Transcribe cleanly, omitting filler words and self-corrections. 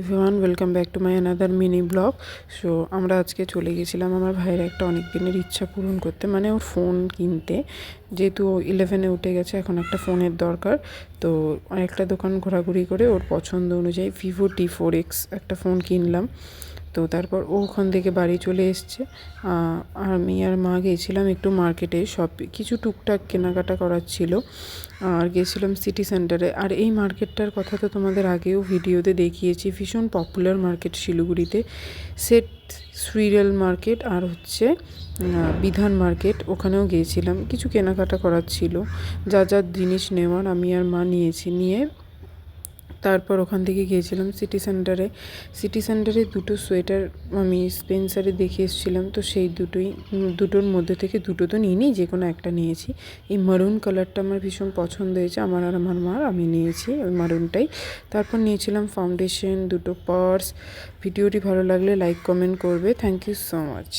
Everyone welcome back to my another mini blog. So আমরা আজকে চলে গেছিলাম আমার ভাইয়ের একটা অনেক দিনের ইচ্ছা পূরণ করতে, মানে ওর ফোন কিনতে। যেহেতু ও 11-এ উঠে গেছে, এখন একটা ফোনের দরকার। তো অনেকটা দোকান ঘোরাঘুরি করে ওর পছন্দ অনুযায়ী Vivo T4X একটা ফোন কিনলাম। তো তারপর ও ওখান থেকে বাড়ি চলে এসছে। আমি আর মা গিয়েছিলাম একটু মার্কেটে, সব কিছু টুকটাক কেনাকাটা করার ছিল। আর গেছিলাম সিটি সেন্টারে। আর এই মার্কেটটার কথা তো তোমাদের আগেও ভিডিওতে দেখিয়েছি, ভীষণ পপুলার মার্কেট শিলিগুড়িতে। সেট সুইরেল মার্কেট আর হচ্ছে বিধান মার্কেট, ওখানেও গিয়েছিলাম। কিছু কেনাকাটা করার ছিল, যা যা জিনিস নেওয়ার আমি আর মা নিয়ে তারপর ওখান থেকে গিয়েছিলাম সিটি সেন্টারে দুটো সোয়েটার আমি স্পেন্সারে দেখে এসেছিলাম। তো সেই দুটোর মধ্যে থেকে দুটো তো নিইনি, যে কোনো একটা নিয়েছি। এই মারুন কালারটা আমার ভীষণ পছন্দ হয়েছে, আমার আর আমার মার, আমি নিয়েছি ওই মারুনটাই। তারপর নিয়েছিলাম ফাউন্ডেশন, দুটো পার্স। ভিডিওটি ভালো লাগলে লাইক কমেন্ট করবে। Thank you so much.